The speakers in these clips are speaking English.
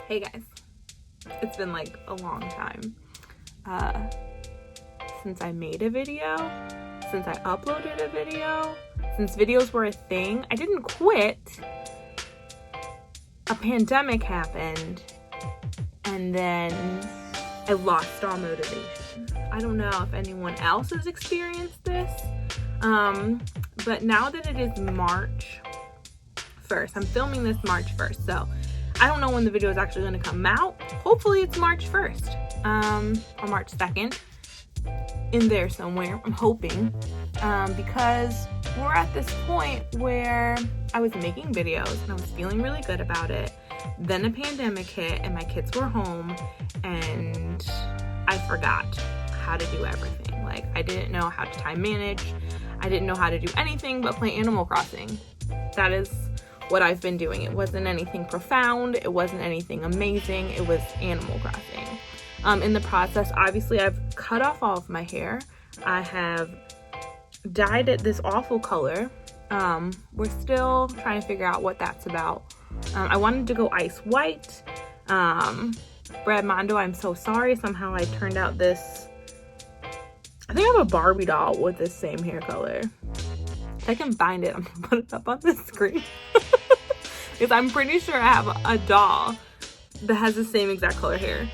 Hey guys, it's been like a long time since I made a video, since I uploaded a video, since videos were a thing. I didn't quit. A pandemic happened and then I lost all motivation. I don't know if anyone else has experienced this, but now that it is March 1st, I'm filming this March 1st, so I don't know when the video is actually going to come out. Hopefully it's March 1st, or March 2nd, in there somewhere, I'm hoping, because we're at this point where I was making videos and I was feeling really good about it. Then a pandemic hit and my kids were home and I forgot how to do everything. Like, I didn't know how to time manage. I didn't know how to do anything but play Animal Crossing. That is what I've been doing. It wasn't anything profound. It wasn't anything amazing. It was Animal Crossing. In the process, obviously, I've cut off all of my hair. I have dyed it this awful color. We're still trying to figure out what that's about. I wanted to go ice white. Brad Mondo, I'm so sorry. Somehow I turned out this. I think I have a Barbie doll with this same hair color. If I can find it, I'm gonna put it up on the screen. Because I'm pretty sure I have a doll that has the same exact color hair.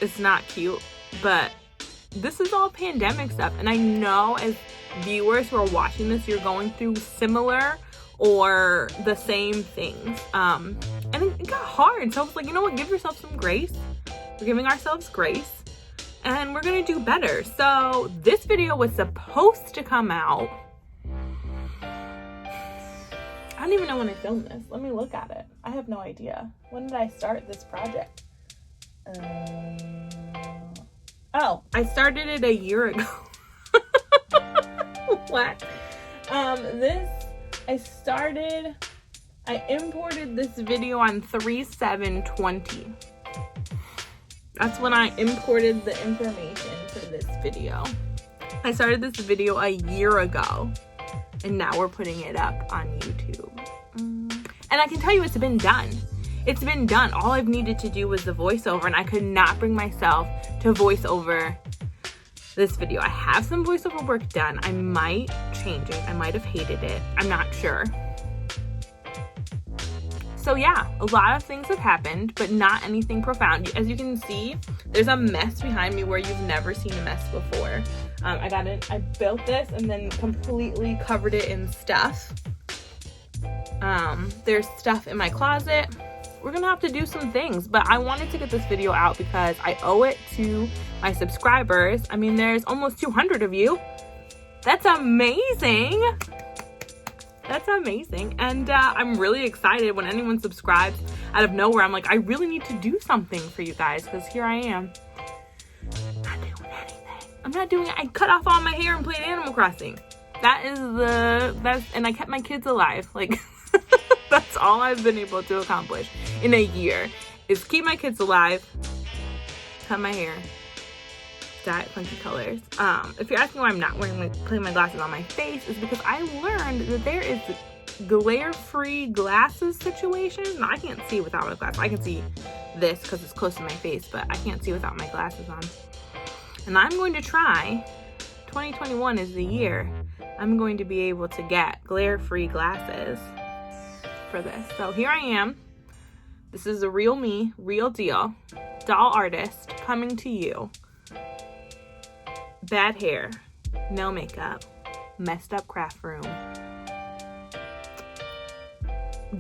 It's not cute, but this is all pandemic stuff. And I know as viewers who are watching this, you're going through similar or the same things. And it got hard. So I was like, you know what? Give yourself some grace. We're giving ourselves grace and we're going to do better. So this video was supposed to come out. I don't even know when I filmed this. Let me look at it. I have no idea. When did I start this project? Oh, I started it a year ago. What? I imported this video on 3/7/20. That's when I imported the information for this video. I started this video a year ago, and now we're putting it up on YouTube. And I can tell you it's been done. It's been done. All I've needed to do was the voiceover, and I could not bring myself to voice over this video. I have some voiceover work done. I might change it. I might have hated it. I'm not sure. So yeah, a lot of things have happened, but not anything profound. As you can see, there's a mess behind me where you've never seen a mess before. I built this and then completely covered it in stuff. There's stuff in my closet. We're gonna have to do some things, but I wanted to get this video out because I owe it to my subscribers. I mean, there's almost 200 of you. That's amazing. That's amazing. And I'm really excited when anyone subscribes out of nowhere. I'm like, I really need to do something for you guys, because here I am not doing anything. I'm not doing it. I cut off all my hair and played Animal Crossing. And I kept my kids alive. Like, that's all I've been able to accomplish in a year, is keep my kids alive, cut my hair, dye it funky colors. If you're asking why I'm not putting my glasses on my face, is because I learned that there is glare-free glasses situation. No, I can't see without my glasses. I can see this because it's close to my face, but I can't see without my glasses on. And I'm going to try. 2021 is the year I'm going to be able to get glare-free glasses for this. So here I am. This is a real me, real deal, doll artist coming to you. Bad hair, no makeup, messed up craft room,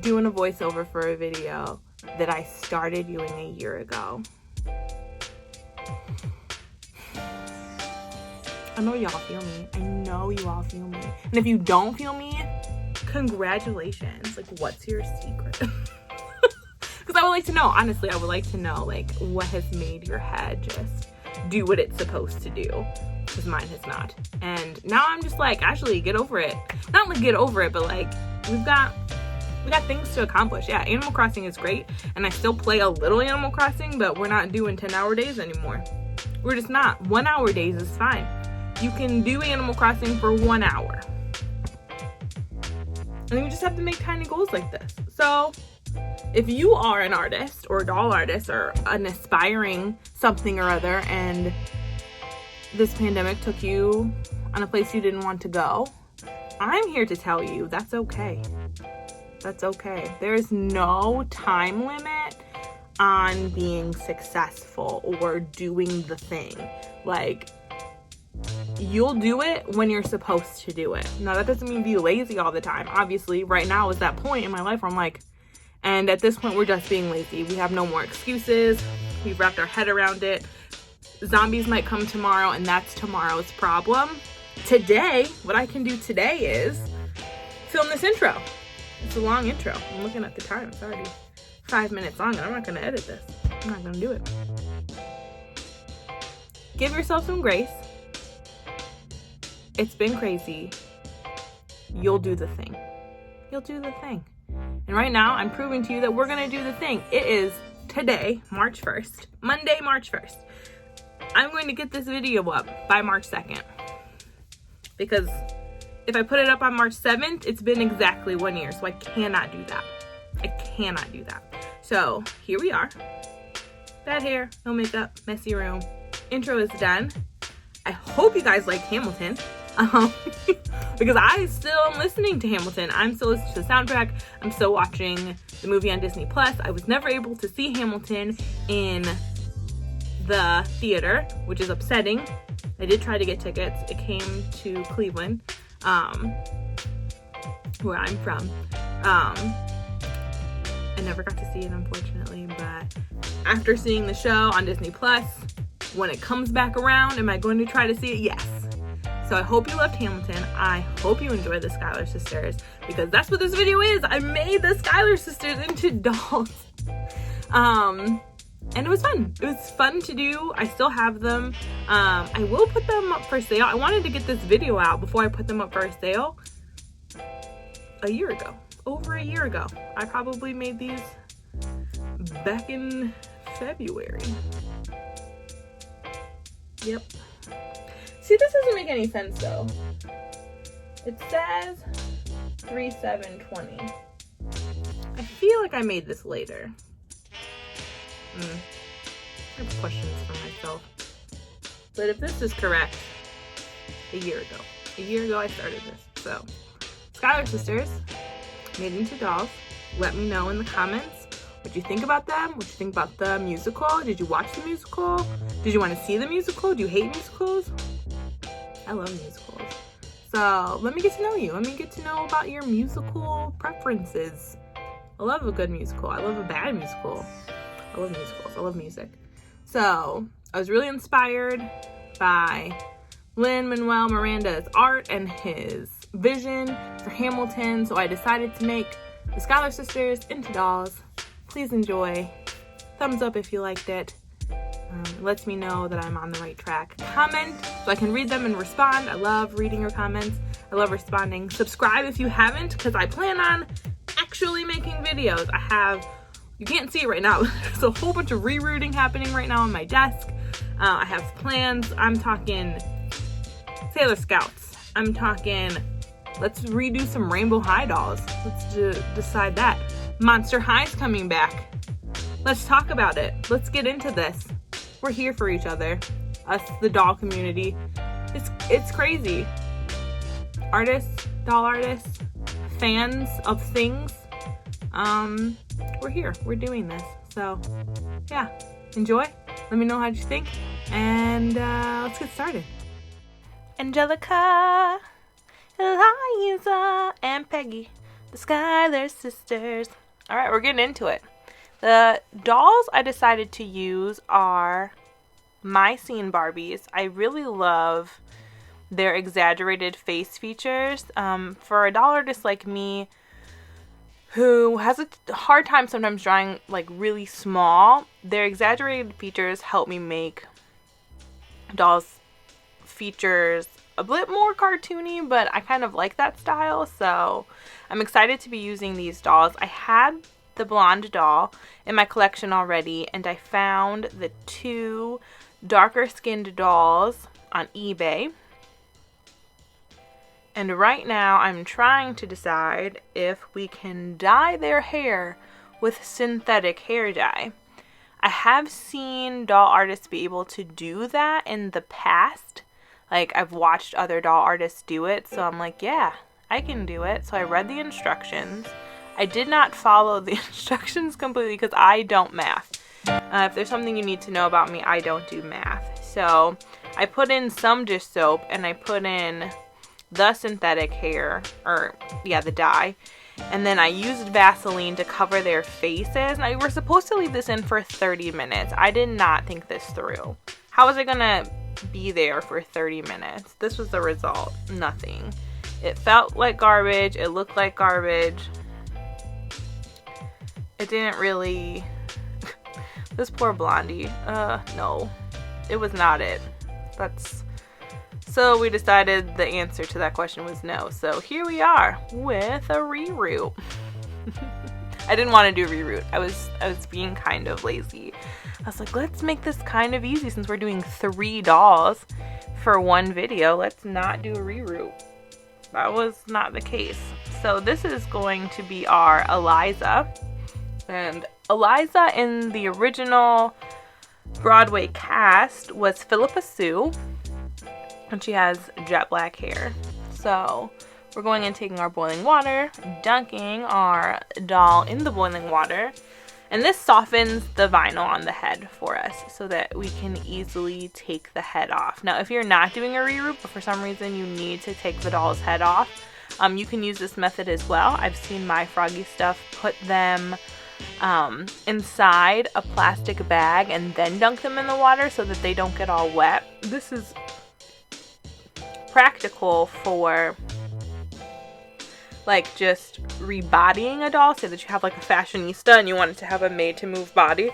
doing a voiceover for a video that I started doing a year ago. I know y'all feel me. I know you all feel me. And if you don't feel me, congratulations. Like, what's your secret? Because I would like to know, honestly, I would like to know, like, what has made your head just do what it's supposed to do, because mine has not. And now I'm just like, actually, get over it. Not like get over it, but like, we got things to accomplish. Yeah, Animal Crossing is great, and I still play a little Animal Crossing, but we're not doing 10-hour days anymore. We're just not. 1-hour days is fine. You can do Animal Crossing for 1 hour. And you just have to make tiny goals like this. So if you are an artist or a doll artist or an aspiring something or other, and this pandemic took you on a place you didn't want to go, I'm here to tell you that's okay. That's okay. There's no time limit on being successful or doing the thing. Like, you'll do it when you're supposed to do it. Now, that doesn't mean be lazy all the time. Obviously, right now is that point in my life where I'm like, and at this point, we're just being lazy. We have no more excuses. We've wrapped our head around it. Zombies might come tomorrow, and that's tomorrow's problem. Today, what I can do today is film this intro. It's a long intro. I'm looking at the time. It's already 5 minutes long, and I'm not going to edit this. I'm not going to do it. Give yourself some grace. It's been crazy. You'll do the thing. You'll do the thing. And right now, I'm proving to you that we're going to do the thing. It is today, March 1st. Monday, March 1st. I'm going to get this video up by March 2nd. Because if I put it up on March 7th, it's been exactly 1 year. So I cannot do that. I cannot do that. So here we are. Bad hair, no makeup, messy room. Intro is done. I hope you guys liked Hamilton. Because I still am listening to Hamilton. I'm still listening to the soundtrack. I'm still watching the movie on Disney Plus. I was never able to see Hamilton in the theater, which is upsetting. I did try to get tickets. It came to Cleveland, where I'm from. I never got to see it, unfortunately, but after seeing the show on Disney Plus, when it comes back around, am I going to try to see it? Yes. So I hope you loved Hamilton. I hope you enjoyed the Schuyler sisters, because that's what this video is. I made the Schuyler sisters into dolls. And it was fun. It was fun to do. I still have them. I will put them up for sale. I wanted to get this video out before I put them up for sale a year ago. Over a year ago. I probably made these back in February. Yep. See, this doesn't make any sense though. It says 3/7/20. I feel like I made this later. I have questions for myself. But if this is correct, a year ago I started this. So, Schuyler sisters, made into dolls. Let me know in the comments what you think about them, what you think about the musical. Did you watch the musical? Did you want to see the musical? Do you hate musicals? I love musicals. So let me get to know you. Let me get to know about your musical preferences. I love a good musical. I love a bad musical. I love musicals. I love music. So I was really inspired by Lin-Manuel Miranda's art and his vision for Hamilton. So I decided to make the Schuyler sisters into dolls. Please enjoy. Thumbs up if you liked it. It lets me know that I'm on the right track. Comment so I can read them and respond. I love reading your comments. I love responding. Subscribe if you haven't, because I plan on actually making videos. You can't see it right now. There's a whole bunch of rerouting happening right now on my desk. I have plans. I'm talking Sailor Scouts. I'm talking, let's redo some Rainbow High dolls. Let's decide that. Monster High's coming back. Let's talk about it. Let's get into this. We're here for each other. Us, the doll community. It's crazy. Artists, doll artists, fans of things. We're here. We're doing this. So, yeah. Enjoy. Let me know how you think. And let's get started. Angelica, Eliza, and Peggy, the Schuyler sisters. All right, we're getting into it. The dolls I decided to use are My Scene Barbies. I really love their exaggerated face features. For a doll artist like me who has a hard time sometimes drawing like really small, their exaggerated features help me make dolls' features a bit more cartoony, but I kind of like that style, so I'm excited to be using these dolls. I had the blonde doll in my collection already, and I found the two darker skinned dolls on eBay. And right now I'm trying to decide if we can dye their hair with synthetic hair dye. I have seen doll artists be able to do that in the past. Like, I've watched other doll artists do it, so I'm like, yeah, I can do it. So I read the instructions. I did not follow the instructions completely because I don't math. If there's something you need to know about me, I don't do math. So I put in some dish soap and I put in the synthetic hair, the dye. And then I used Vaseline to cover their faces. Now, we're supposed to leave this in for 30 minutes. I did not think this through. How was I gonna be there for 30 minutes? This was the result. Nothing. It felt like garbage. It looked like garbage. It didn't really... This poor blondie. No. It was not it. So we decided the answer to that question was no. So here we are with a reroute. I didn't want to do a reroute. I was being kind of lazy. I was like, let's make this kind of easy since we're doing 3 dolls for one video. Let's not do a reroute. That was not the case. So this is going to be our Eliza. And Eliza in the original Broadway cast was Philippa Sue. And she has jet black hair. So we're going and taking our boiling water, dunking our doll in the boiling water, and this softens the vinyl on the head for us so that we can easily take the head off. Now, if you're not doing a reroute, but for some reason you need to take the doll's head off, you can use this method as well. I've seen my Froggy Stuff put them inside a plastic bag and then dunk them in the water so that they don't get all wet. This is practical for like just rebodying a doll. Say that you have like a fashionista and you want it to have a made to move body.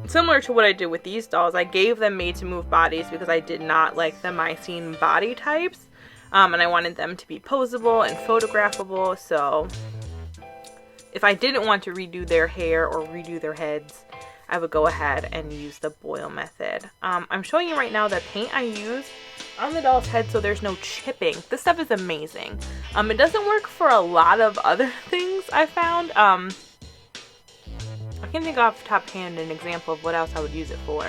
Similar to what I did with these dolls, I gave them made to move bodies because I did not like the Mycene body types, and I wanted them to be posable and photographable. So if I didn't want to redo their hair or redo their heads, I would go ahead and use the boil method. I'm showing you right now the paint I use on the doll's head so there's no chipping. This stuff is amazing. It doesn't work for a lot of other things I found. I can't think off the top hand an example of what else I would use it for.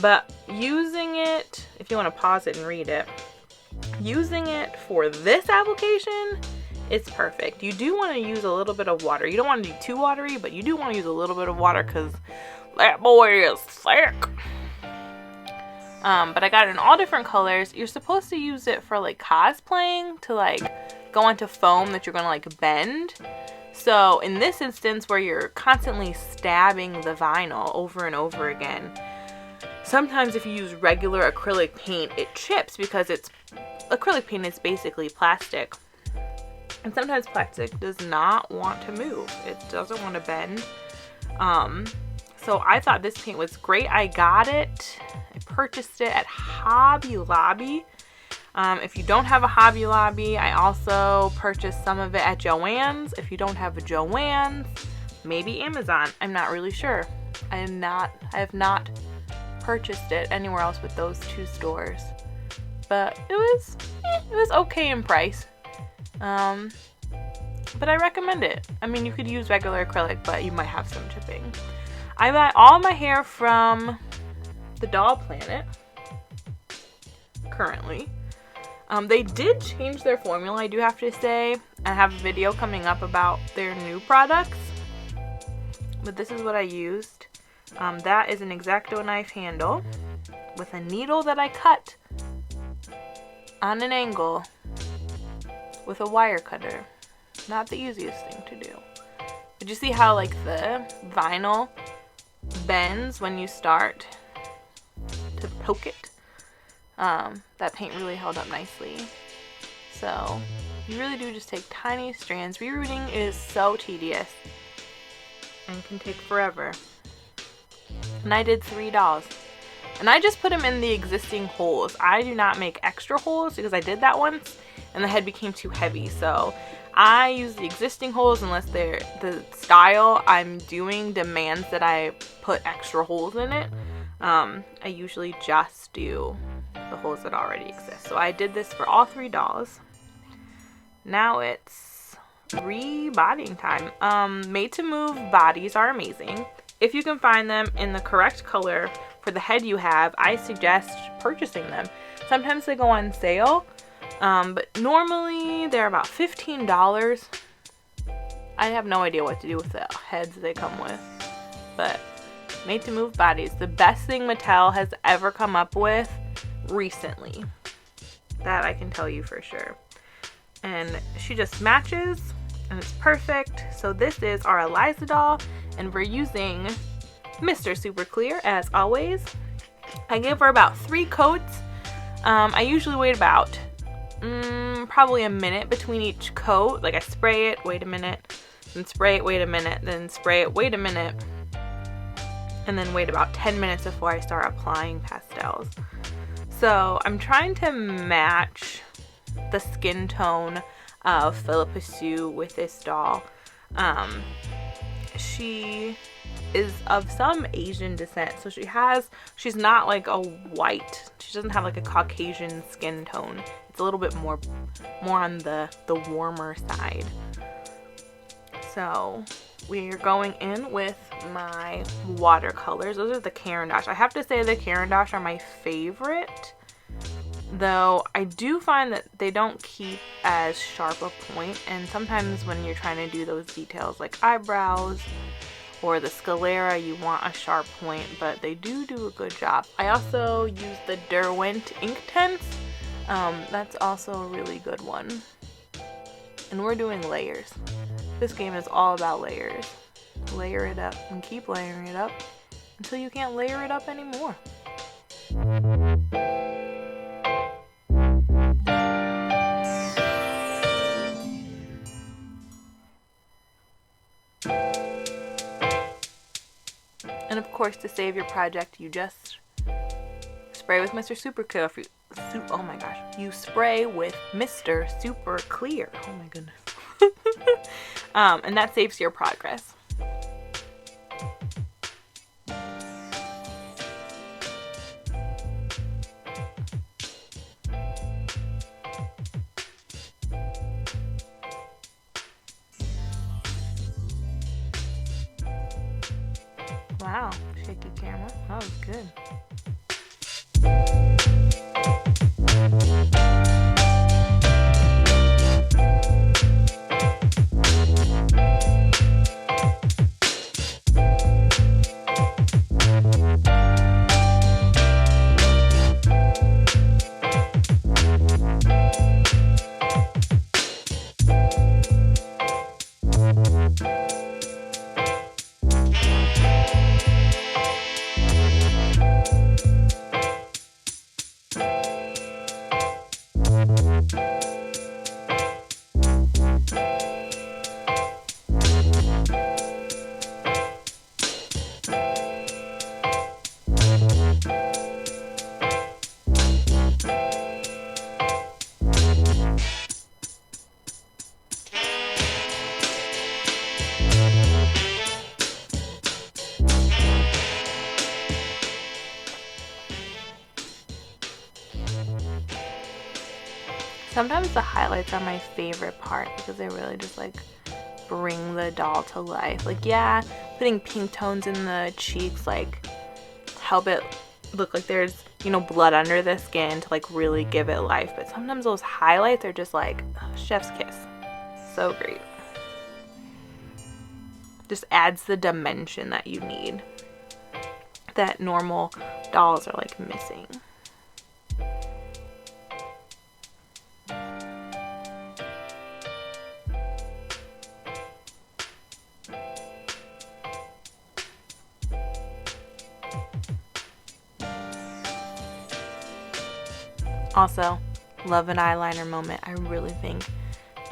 But using it, if you want to pause it and read it, using it for this application, it's perfect. You do want to use a little bit of water. You don't want to be too watery, but you do want to use a little bit of water because that boy is thick. But I got it in all different colors. You're supposed to use it for like cosplaying to like go into foam that you're going to like bend. So in this instance where you're constantly stabbing the vinyl over and over again, sometimes if you use regular acrylic paint, it chips because acrylic paint is basically plastic. And sometimes plastic does not want to move. It doesn't want to bend. So I thought this paint was great. I got it. I purchased it at Hobby Lobby. If you don't have a Hobby Lobby, I also purchased some of it at Joann's. If you don't have a Joann's, maybe Amazon. I'm not really sure. I have not purchased it anywhere else with those 2 stores. But it was okay in price. But I recommend it. I mean, you could use regular acrylic, but you might have some chipping. I buy all my hair from the Doll Planet currently. They did change their formula, I do have to say. I have a video coming up about their new products. But this is what I used. That is an X-Acto knife handle with a needle that I cut on an angle with a wire cutter. Not the easiest thing to do. But you see how like the vinyl bends when you start to poke it? That paint really held up nicely. So you really do just take tiny strands. Rerouting is so tedious and can take forever. And I did 3 dolls. And I just put them in the existing holes. I do not make extra holes because I did that once and the head became too heavy. So I use the existing holes unless the style I'm doing demands that I put extra holes in it. I usually just do the holes that already exist. So I did this for all 3 dolls. Now it's rebotting time. Made to move bodies are amazing. If you can find them in the correct color for the head you have, I suggest purchasing them. Sometimes they go on sale, but normally they're about $15. I have no idea what to do with the heads they come with, but made to move bodies, the best thing Mattel has ever come up with recently. That I can tell you for sure. And she just matches and it's perfect. So this is our Eliza doll and we're using Mr. Super Clear as always. I gave her about 3 coats. I usually wait about probably a minute between each coat. Like I spray it, wait a minute, then spray it, wait a minute, then spray it, wait a minute, and then wait about 10 minutes before I start applying pastels. So I'm trying to match the skin tone of Philippa Sue with this doll. She is of some Asian descent, so she's not like a white, she doesn't have like a Caucasian skin tone. It's a little bit more on the warmer side. So we're going in with my watercolors. Those are the Caran d'Ache. I have to say the Caran d'Ache are my favorite, though I do find that they don't keep as sharp a point, and sometimes when you're trying to do those details like eyebrows or the sclera, you want a sharp point, but they do a good job. I also use the Derwent Inktense. That's also a really good one. And we're doing layers. This game is all about layers. Layer it up and keep layering it up until you can't layer it up anymore. And of course, to save your project, you just spray with Mr. Super Clear. Oh my gosh, you spray with Mr. Super Clear. Oh my goodness. And that saves your progress. Wow, shaky camera. That was good. Sometimes the highlights are my favorite part because they really just like bring the doll to life. Like, yeah, putting pink tones in the cheeks like help it look like there's, you know, blood under the skin to like really give it life. But sometimes those highlights are just like chef's kiss. So great. Just adds the dimension that you need that normal dolls are like missing. Also, love an eyeliner moment. I really think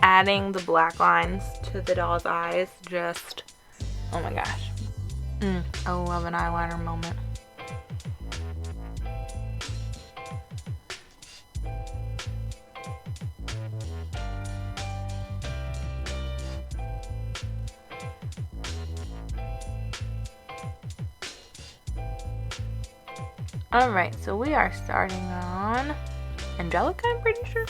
adding the black lines to the doll's eyes just, oh my gosh. I love an eyeliner moment. Alright, so we are starting on Angelica, I'm pretty sure.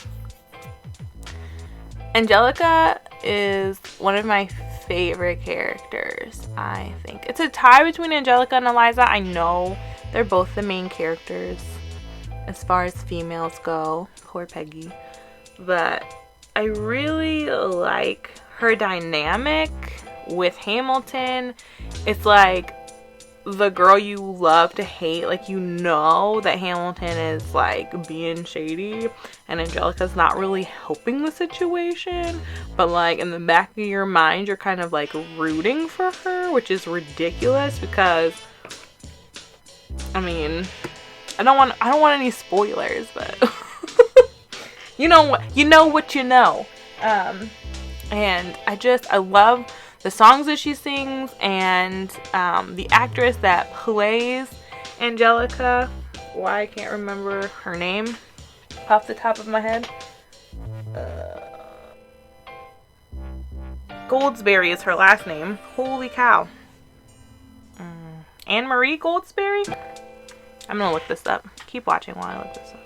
Angelica is one of my favorite characters, I think. It's a tie between Angelica and Eliza. I know they're both the main characters as far as females go. Poor Peggy. But I really like her dynamic with Hamilton. It's like the girl you love to hate. Like, you know that Hamilton is like being shady and Angelica's not really helping the situation, but like in the back of your mind you're kind of like rooting for her, which is ridiculous because I mean, I don't want any spoilers, but you know what you know. And I love the songs that she sings, and the actress that plays Angelica. Why I can't remember her name off the top of my head. Goldsberry is her last name. Holy cow. Anne-Marie Goldsberry? I'm gonna look this up. Keep watching while I look this up.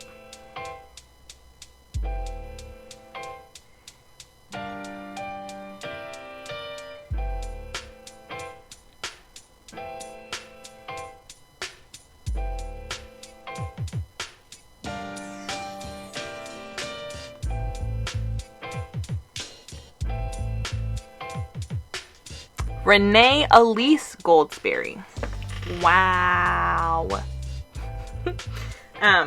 Renee Elise Goldsberry. Wow.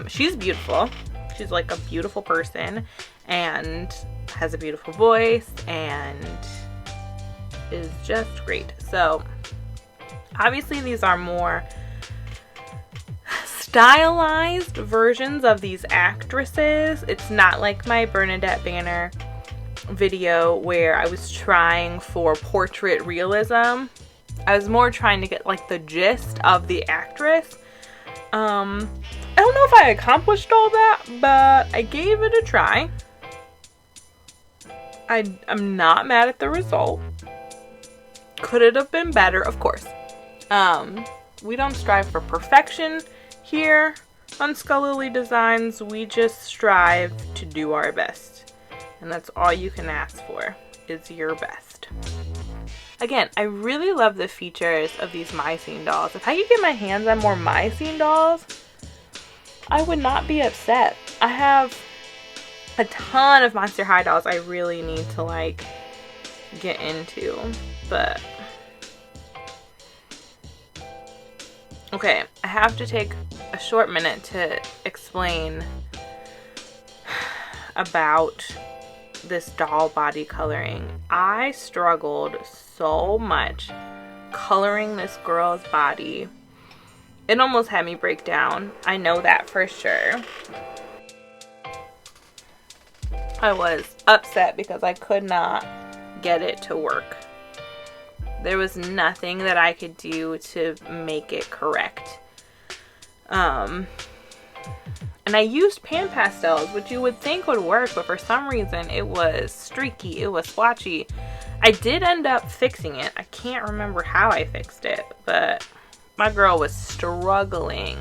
She's beautiful. She's like a beautiful person and has a beautiful voice and is just great. So obviously these are more stylized versions of these actresses. It's not like my Bernadette Banner video where I was trying for portrait realism. I was more trying to get like the gist of the actress. I don't know if I accomplished all that, but I gave it a try. I'm not mad at the result. Could it have been better? Of course. We don't strive for perfection here on Scholarly Designs. We just strive to do our best. And that's all you can ask for, is your best. Again, I really love the features of these Mycene dolls. If I could get my hands on more Mycene dolls, I would not be upset. I have a ton of Monster High dolls I really need to like get into, but okay, I have to take a short minute to explain about this doll body coloring. I struggled so much coloring this girl's body. It almost had me break down. I know that for sure. I was upset because I could not get it to work. There was nothing that I could do to make it correct. And I used pan pastels, which you would think would work, but for some reason it was streaky, it was splotchy. I did end up fixing it. I can't remember how I fixed it, but my girl was struggling.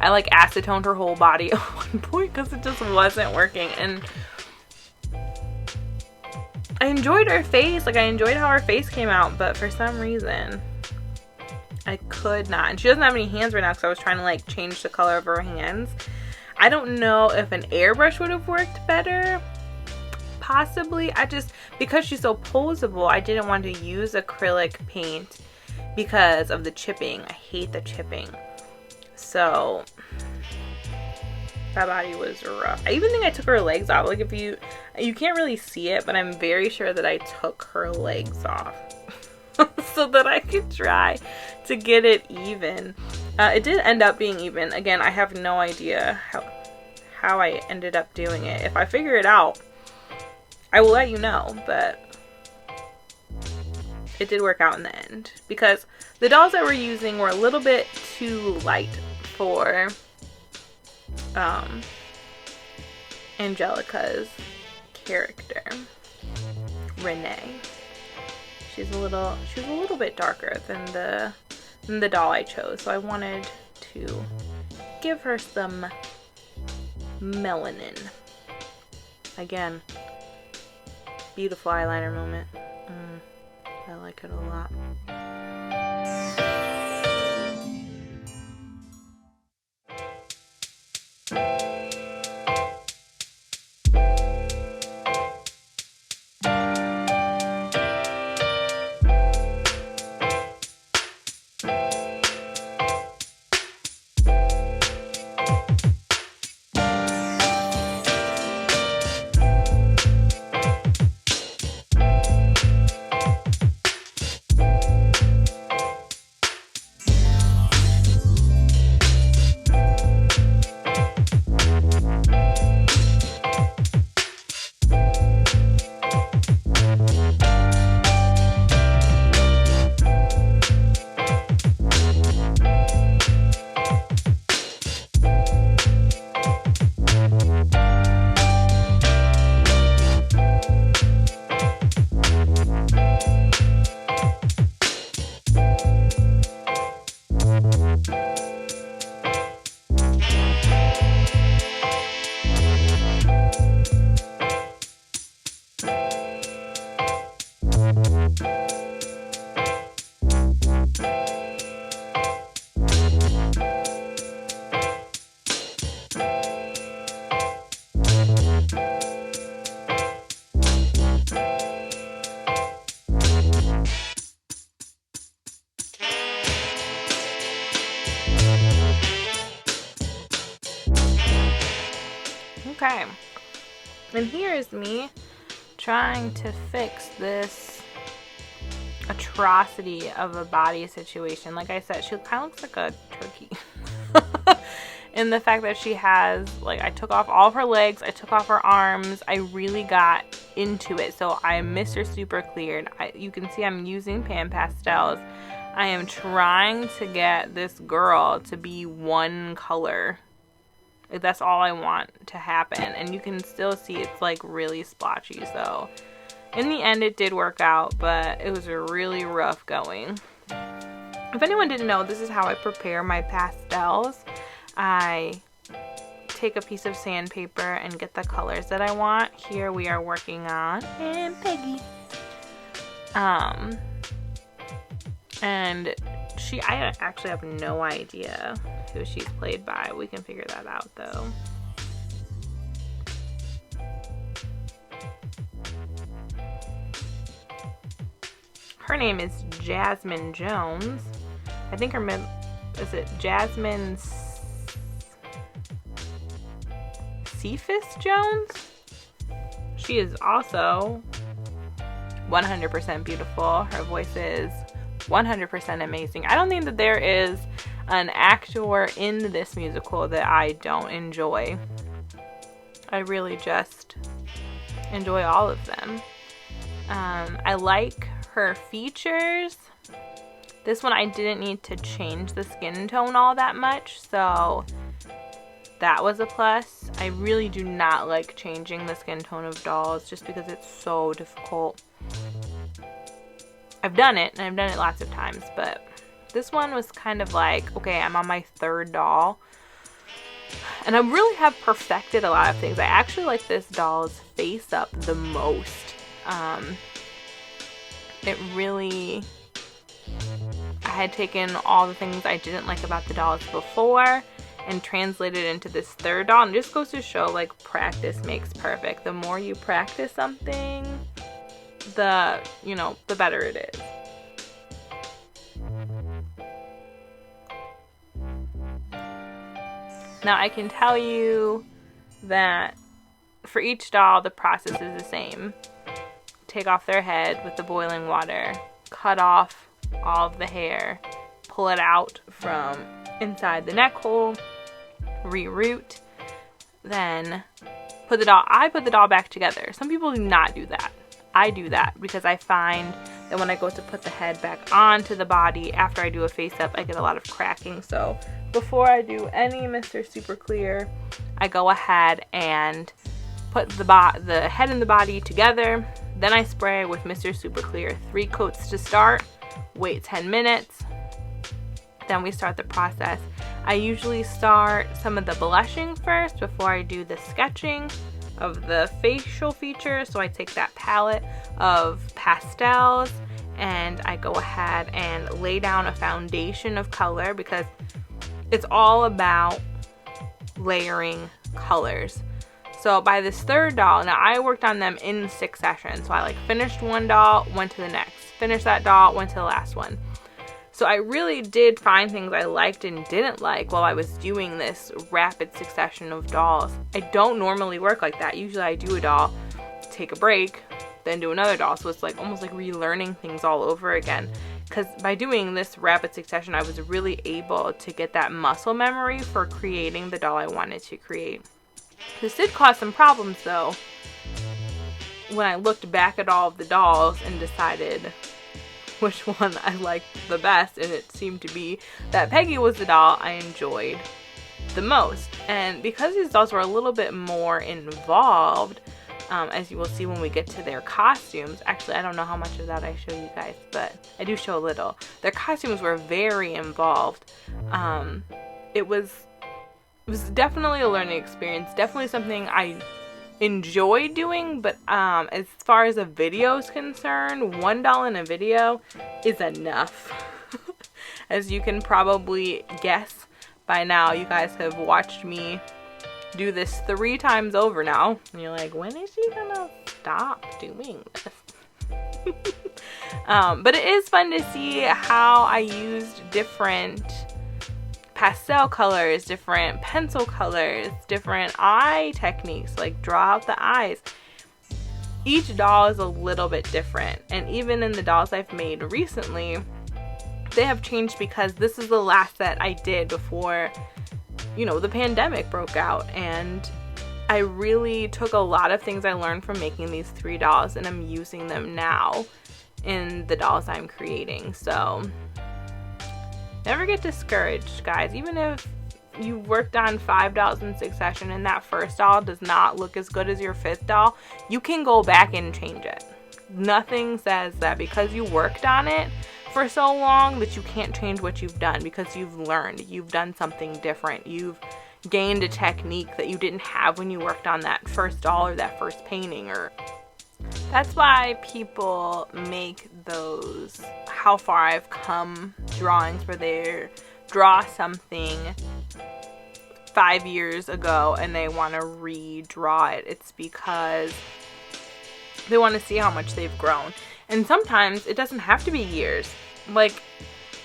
I like acetoned her whole body at one point because it just wasn't working. And I enjoyed her face. Like, I enjoyed how her face came out, but for some reason I could not. And she doesn't have any hands right now because I was trying to like change the color of her hands. I don't know if an airbrush would have worked better. Possibly. Because she's so posable, I didn't want to use acrylic paint because of the chipping. I hate the chipping. So that body was rough. I even think I took her legs off. Like, if you can't really see it, but I'm very sure that I took her legs off so that I could try to get it even. It did end up being even. Again, I have no idea how I ended up doing it. If I figure it out, I will let you know, but it did work out in the end because the dolls that we're using were a little bit too light for Angelica's character, Renee. She's a little bit darker than the doll I chose, so I wanted to give her some melanin. Again, Beautiful eyeliner moment. I like it a lot. Okay, and here's me trying to fix this atrocity of a body situation. Like I said, she kind of looks like a turkey. And the fact that she has, like, I took off all of her legs, I took off her arms, I really got into it. So I Mr. Super Cleared. You can see I'm using pan pastels. I am trying to get this girl to be one color. That's all I want to happen. And you can still see it's like really splotchy. So in the end it did work out, but it was really rough going. If anyone didn't know, this is how I prepare my pastels. I take a piece of sandpaper and get the colors that I want. Here we are working on and Peggy. And I actually have no idea who she's played by. We can figure that out though. Her name is Jasmine Jones. I think is it Jasmine Cephas Jones? She is also 100% beautiful. Her voice is 100% amazing. I don't think that there is an actor in this musical that I don't enjoy. I really just enjoy all of them. I like her features. This one I didn't need to change the skin tone all that much, so that was a plus. I really do not like changing the skin tone of dolls just because it's so difficult. I've done it, and I've done it lots of times, but this one was kind of like, okay, I'm on my third doll, and I really have perfected a lot of things. I actually like this doll's face up the most. It really, I had taken all the things I didn't like about the dolls before and translated into this third doll, and it just goes to show, like, practice makes perfect. The more you practice something, the better it is. Now I can tell you that for each doll the process is the same. Take off their head with the boiling water, cut off all of the hair, pull it out from inside the neck hole, reroot, then I put the doll back together. Some people do not do that. I do that because I find that when I go to put the head back onto the body after I do a face up, I get a lot of cracking. So before I do any Mr. Super Clear, I go ahead and put the head and the body together. Then I spray with Mr. Super Clear. 3 coats to start. Wait 10 minutes. Then we start the process. I usually start some of the blushing first before I do the sketching. of the facial features. So I take that palette of pastels and I go ahead and lay down a foundation of color, because it's all about layering colors. So by this third doll, now I worked on them in succession. So I like finished one doll, went to the next, finished that doll, went to the last one. So I really did find things I liked and didn't like while I was doing this rapid succession of dolls. I don't normally work like that. Usually I do a doll, take a break, then do another doll. So it's like almost like relearning things all over again. Because by doing this rapid succession, I was really able to get that muscle memory for creating the doll I wanted to create. This did cause some problems though, when I looked back at all of the dolls and decided which one I liked the best, and it seemed to be that Peggy was the doll I enjoyed the most. And because these dolls were a little bit more involved, as you will see when we get to their costumes. Actually, I don't know how much of that I show you guys, but I do show a little. Their costumes were very involved. It was definitely a learning experience, definitely something I enjoy doing, but as far as a video is concerned, one doll in a video is enough. As you can probably guess by now, you guys have watched me do this 3 times over now, and you're like, when is she gonna stop doing this? But it is fun to see how I used different pastel colors, different pencil colors, different eye techniques, like draw out the eyes. Each doll is a little bit different, and even in the dolls I've made recently, they have changed because this is the last set I did before, you know, the pandemic broke out, and I really took a lot of things I learned from making these 3 dolls and I'm using them now in the dolls I'm creating. So never get discouraged, guys. Even if you worked on 5 dolls in succession and that first doll does not look as good as your 5th doll, you can go back and change it. Nothing says that because you worked on it for so long that you can't change what you've done, because you've learned, you've done something different, you've gained a technique that you didn't have when you worked on that first doll or that first painting. Or that's why people make those how far I've come drawings where they draw something 5 years ago and they want to redraw it. It's because they want to see how much they've grown. And sometimes it doesn't have to be years. Like,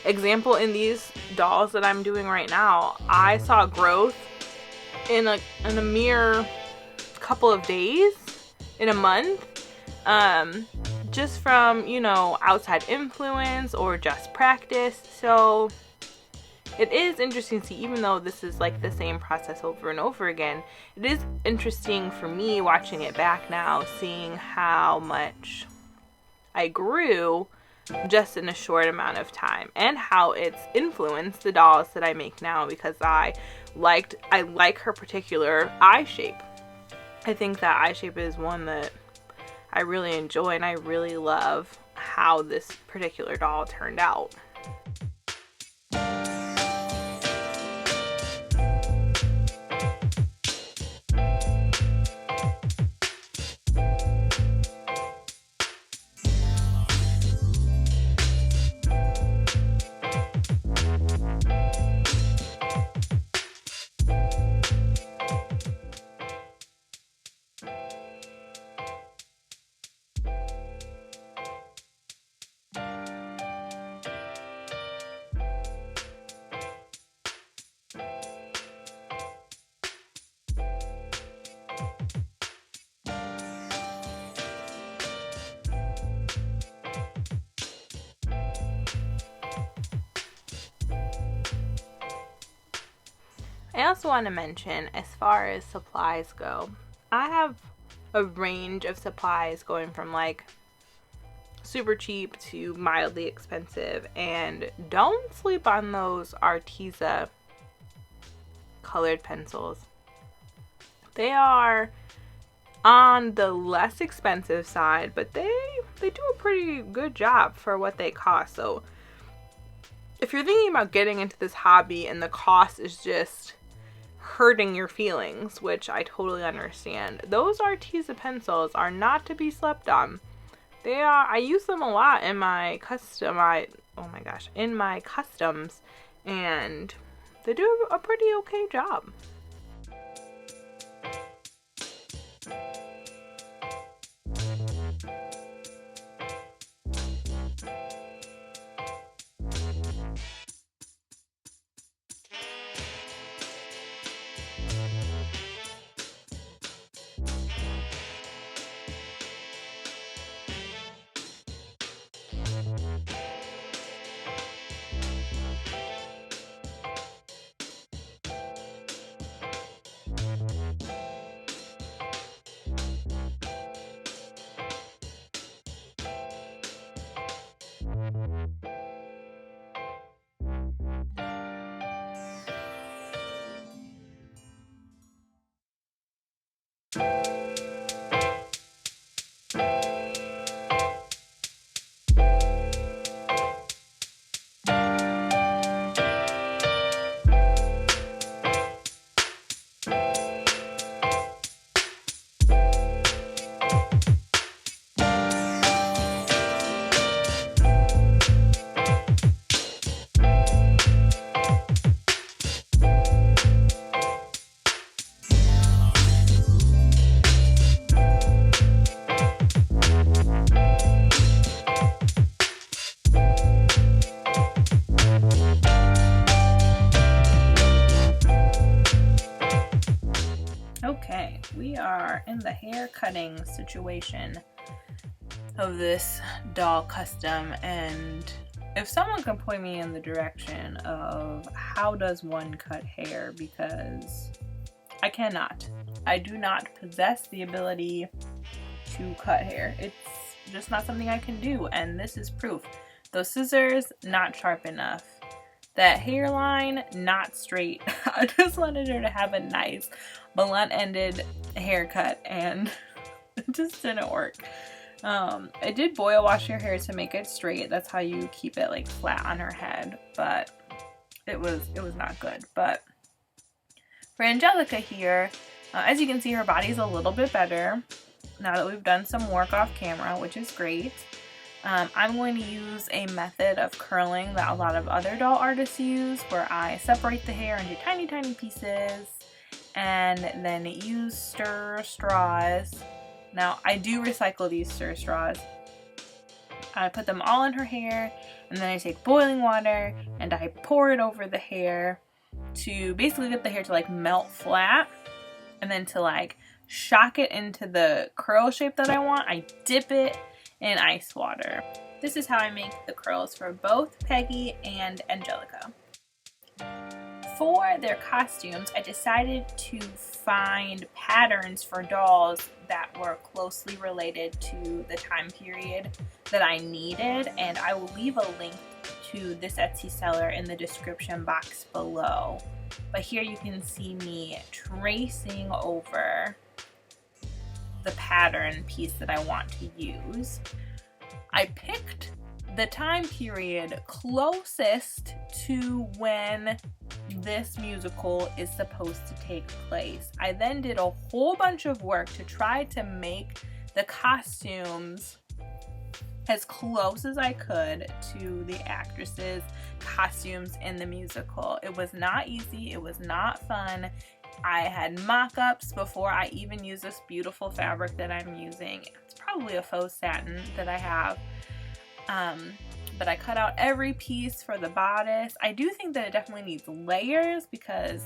example, in these dolls that I'm doing right now, I saw growth in a mere couple of days, in a month, just from, you know, outside influence or just practice. So it is interesting to see, even though this is like the same process over and over again, it is interesting for me watching it back now, seeing how much I grew just in a short amount of time, and how it's influenced the dolls that I make now, because I like her particular eye shape. I think that eye shape is one that I really enjoy, and I really love how this particular doll turned out. I also want to mention, as far as supplies go, I have a range of supplies going from like super cheap to mildly expensive, and don't sleep on those Arteza colored pencils. They are on the less expensive side, but they do a pretty good job for what they cost. So if you're thinking about getting into this hobby and the cost is just hurting your feelings, which I totally understand. Those Arteza pencils are not to be slept on. They are, I use them a lot in my in my customs, and they do a pretty okay job. Okay, we are in the hair cutting situation of this doll custom, and if someone can point me in the direction of how does one cut hair, because I cannot. I do not possess the ability to cut hair. It's just not something I can do, and this is proof. Those scissors, not sharp enough. That hairline, not straight. I just wanted her to have a nice blunt-ended haircut, and it just didn't work. I did boil wash your hair to make it straight. That's how you keep it like flat on her head, but it was not good. But for Angelica here, as you can see, her body's a little bit better now that we've done some work off camera, which is great. I'm going to use a method of curling that a lot of other doll artists use, where I separate the hair into tiny, tiny pieces and then use stir straws. Now, I do recycle these stir straws. I put them all in her hair, and then I take boiling water and I pour it over the hair to basically get the hair to like melt flat, and then to like shock it into the curl shape that I want, I dip it in ice water. This is how I make the curls for both Peggy and Angelica. For their costumes, I decided to find patterns for dolls that were closely related to the time period that I needed, and I will leave a link to this Etsy seller in the description box below. But here you can see me tracing over the pattern piece that I want to use. I picked the time period closest to when this musical is supposed to take place. I then did a whole bunch of work to try to make the costumes as close as I could to the actresses' costumes in the musical. It was not easy, it was not fun. I had mock-ups before I even used this beautiful fabric that I'm using. It's probably a faux satin that I have. But I cut out every piece for the bodice. I do think that it definitely needs layers, because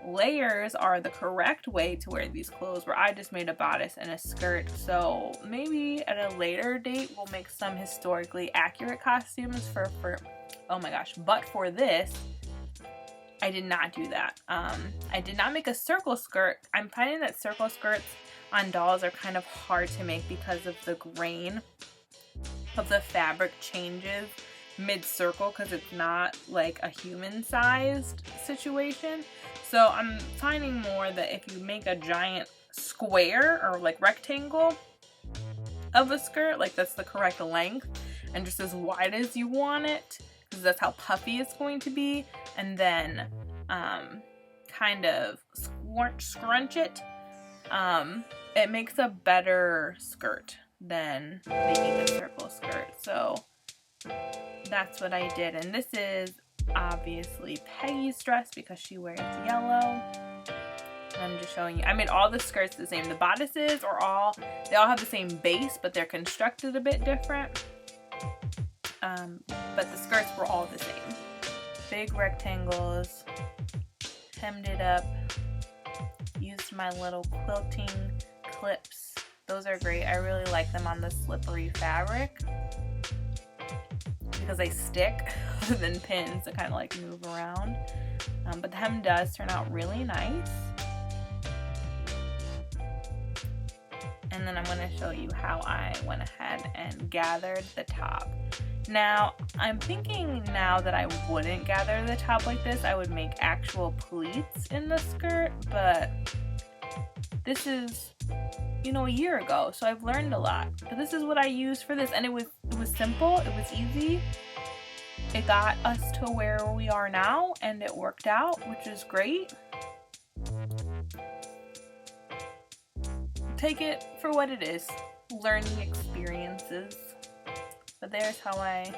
layers are the correct way to wear these clothes, where I just made a bodice and a skirt. So maybe at a later date we'll make some historically accurate costumes for oh my gosh, but for this I did not do that. I did not make a circle skirt. I'm finding that circle skirts on dolls are kind of hard to make because of the grain of the fabric changes mid-circle, because it's not like a human-sized situation. So I'm finding more that if you make a giant square or like rectangle of a skirt, like that's the correct length and just as wide as you want it, because that's how puffy it's going to be, and then kind of scrunch it, it makes a better skirt than making a circle skirt. So that's what I did. And this is obviously Peggy's dress because she wears yellow. I'm just showing you. I made all the skirts the same. The bodices they all have the same base, but they're constructed a bit different. But the skirts were all the same. Big rectangles, hemmed it up, used my little quilting clips. Those are great. I really like them on the slippery fabric because they stick other than pins that kind of like move around. But the hem does turn out really nice. And then I'm going to show you how I went ahead and gathered the top. Now, I'm thinking now that I wouldn't gather the top like this. I would make actual pleats in the skirt, but this is, you know, a year ago, so I've learned a lot. But this is what I used for this, and it was simple, it was easy. It got us to where we are now, and it worked out, which is great. Take it for what it is, learning experiences. But there's how I,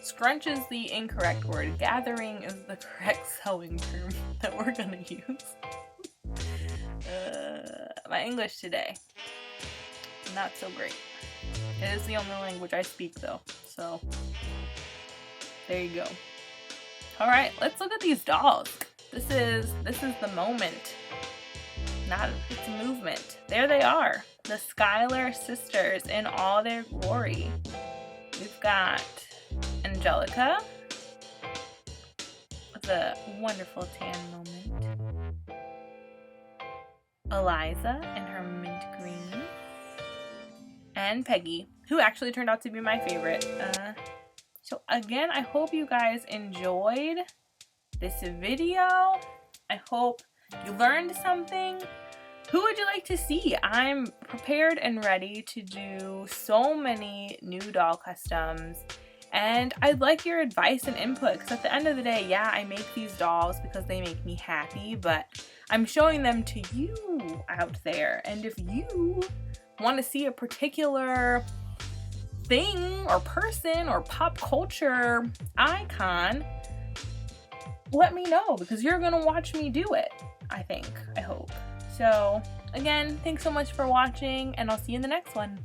scrunch is the incorrect word, gathering is the correct sewing term that we're gonna use. My English today, not so great. It is the only language I speak though, so there you go. Alright, let's look at these dolls. This is the moment. It's a movement. There they are, the Schuyler sisters in all their glory. We've got Angelica with a wonderful tan moment. Eliza in her mint green. And Peggy, who actually turned out to be my favorite. So again, I hope you guys enjoyed this video. I hope you learned something. Who would you like to see? I'm prepared and ready to do so many new doll customs, and I'd like your advice and input, because at the end of the day, yeah, I make these dolls because they make me happy, but I'm showing them to you out there, and if you want to see a particular thing or person or pop culture icon, let me know, because you're gonna watch me do it, I hope. So, again, thanks so much for watching, and I'll see you in the next one.